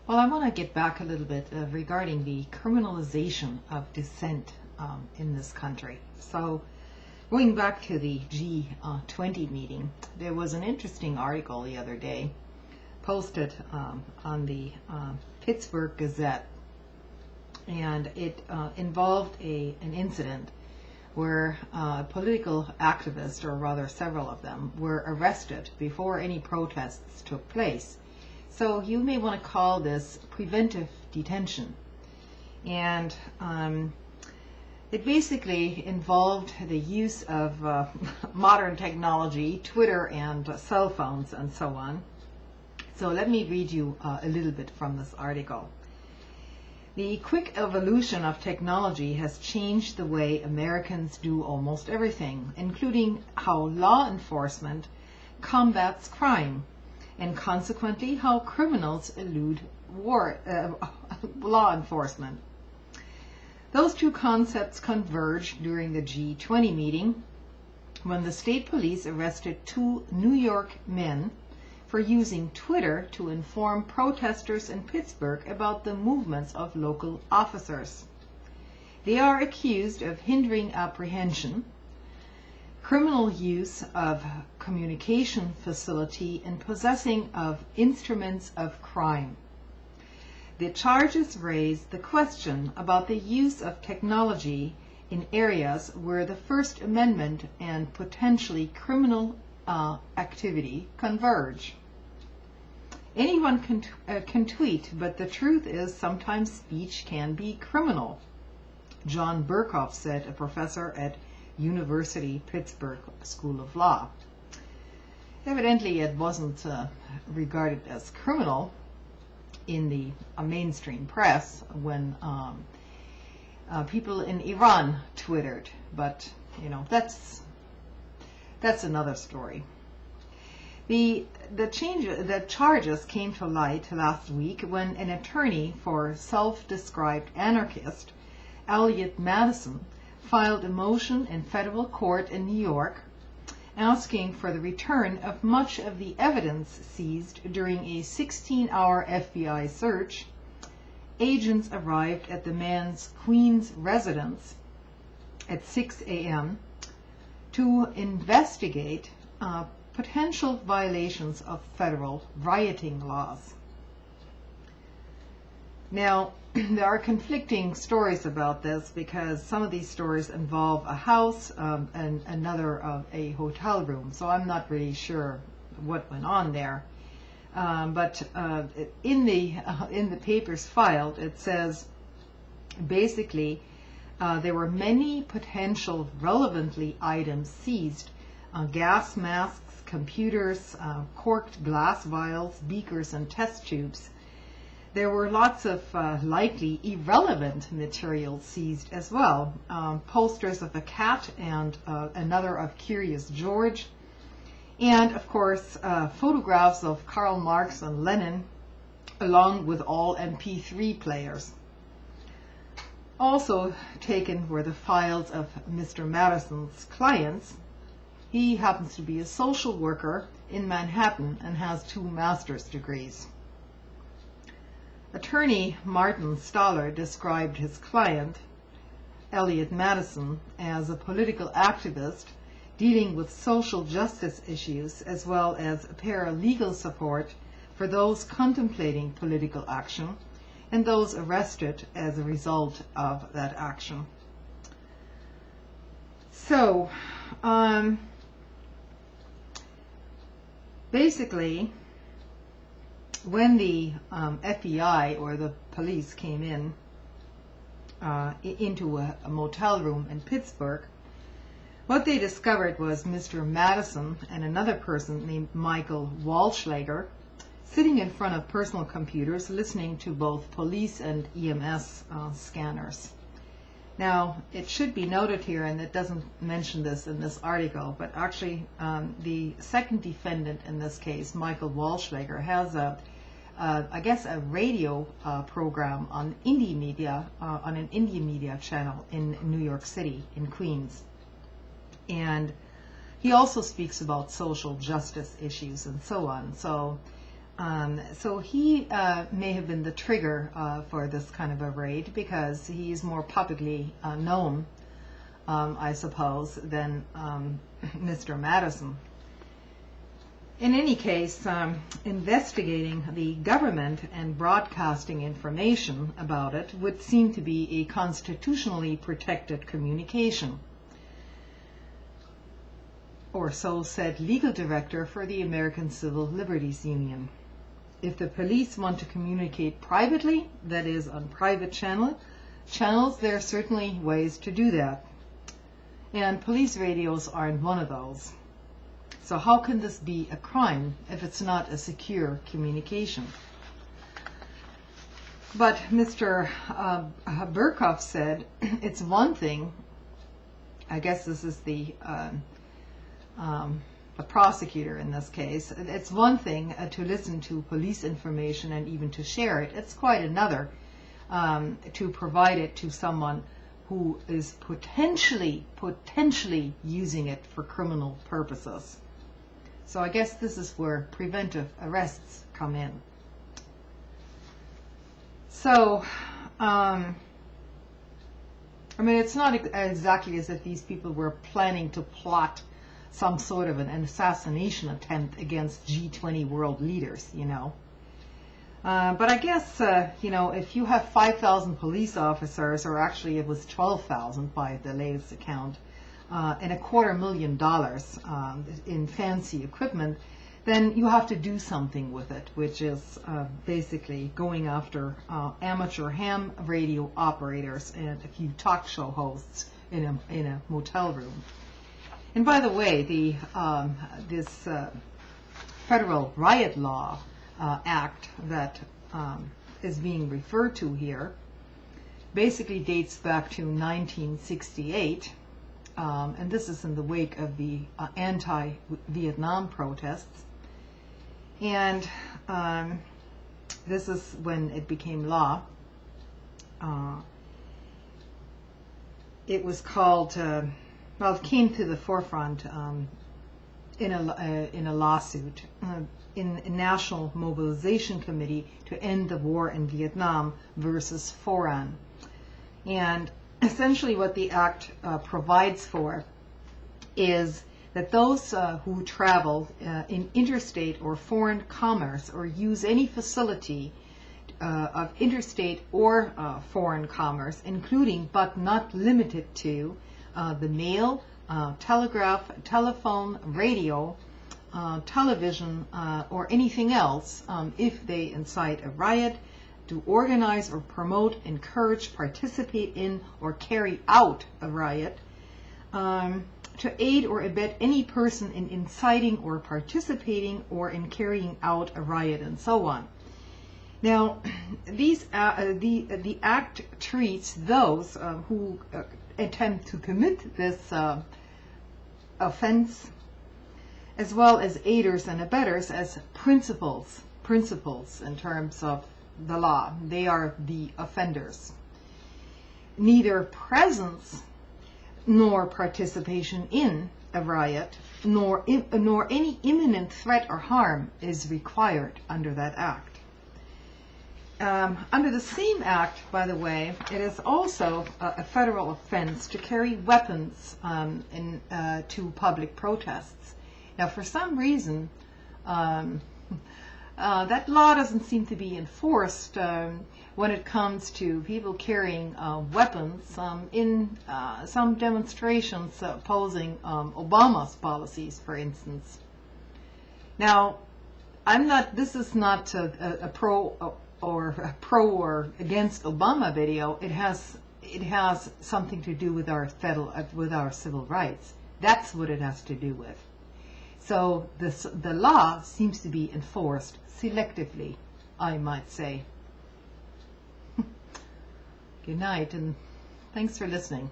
Well, I want to get back a little bit regarding the criminalization of dissent in this country. So, going back to the G20 meeting, there was an interesting article the other day posted on the Pittsburgh Gazette, and it involved an incident where a political activist, or rather several of them, were arrested before any protests took place. So you may want to call this preventive detention. And it basically involved the use of modern technology, Twitter and cell phones and so on. So let me read you a little bit from this article. The quick evolution of technology has changed the way Americans do almost everything, including how law enforcement combats crime, and consequently how criminals elude law enforcement. Those two concepts converged during the G20 meeting when the state police arrested two New York men for using Twitter to inform protesters in Pittsburgh about the movements of local officers. They are accused of hindering apprehension, criminal use of communication facility, and possessing of instruments of crime. The charges raise the question about the use of technology in areas where the First Amendment and potentially criminal activity converge. Anyone can tweet, but the truth is sometimes speech can be criminal, John Burkhoff said, a professor at University Pittsburgh School of Law. Evidently it wasn't regarded as criminal in the mainstream press when people in Iran twittered, but you know, that's another story. The charges came to light last week when an attorney for self-described anarchist Elliot Madison filed a motion in federal court in New York asking for the return of much of the evidence seized during a 16-hour FBI search. Agents arrived at the man's Queens residence at 6 a.m. to investigate potential violations of federal rioting laws. Now, there are conflicting stories about this because some of these stories involve a house and another a hotel room, so I'm not really sure what went on there. But in the papers filed, it says basically there were many potential relevantly items seized: gas masks, computers, corked glass vials, beakers, and test tubes. There were lots of likely irrelevant material seized as well. Posters of a cat and another of Curious George. And of course, photographs of Karl Marx and Lenin, along with all MP3 players. Also taken were the files of Mr. Madison's clients. He happens to be a social worker in Manhattan and has 2 master's degrees. Attorney Martin Stoller described his client, Elliot Madison, as a political activist dealing with social justice issues, as well as paralegal support for those contemplating political action and those arrested as a result of that action. So, basically, when the FBI or the police came in into a motel room in Pittsburgh, what they discovered was Mr. Madison and another person named Michael Walschlager sitting in front of personal computers listening to both police and EMS scanners. Now, it should be noted here, and it doesn't mention this in this article, but actually the second defendant in this case, Michael Walschlager, has I guess a radio program on indie media, on an indie media channel in New York City, in Queens. And he also speaks about social justice issues and so on. So So he may have been the trigger for this kind of a raid because he's more publicly known, I suppose, than Mr. Madison. In any case, investigating the government and broadcasting information about it would seem to be a constitutionally protected communication. Or so said legal director for the American Civil Liberties Union. If the police want to communicate privately, that is on private channels, there are certainly ways to do that. And police radios aren't one of those. So how can this be a crime if it's not a secure communication? But Mr. Burkhoff said it's one thing, I guess this is the prosecutor in this case, it's one thing to listen to police information and even to share it. It's quite another to provide it to someone who is potentially using it for criminal purposes. So I guess this is where preventive arrests come in. So, I mean, it's not exactly as if these people were planning to plot some sort of an assassination attempt against G20 world leaders, you know. But I guess, you know, if you have 5,000 police officers, or actually it was 12,000 by the latest account, and $250,000 in fancy equipment, then you have to do something with it, which is basically going after amateur ham radio operators and a few talk show hosts in a motel room. And by the way, this Federal Riot Law Act that is being referred to here basically dates back to 1968, and this is in the wake of the anti-Vietnam protests. And this is when it became law. It was called, well, it came to the forefront in a lawsuit in a National Mobilization Committee to End the War in Vietnam versus Foran. And essentially what the act provides for is that those who travel in interstate or foreign commerce or use any facility of interstate or foreign commerce, including but not limited to the mail, telegraph, telephone, radio, television, or anything else, if they incite a riot, to organize or promote, encourage, participate in, or carry out a riot, to aid or abet any person in inciting or participating or in carrying out a riot, and so on. Now, the Act treats those who attempt to commit this offense, as well as aiders and abettors, as principals in terms of the law. They are the offenders. Neither presence nor participation in a riot, nor any imminent threat or harm is required under that act. Under the same act, by the way, it is also a federal offense to carry weapons to public protests. Now, for some reason, that law doesn't seem to be enforced when it comes to people carrying weapons in some demonstrations opposing Obama's policies, for instance. Now, this is not a pro or against Obama video. It has something to do with our civil rights. That's what it has to do with. So the law seems to be enforced selectively, I might say. Good night, and thanks for listening.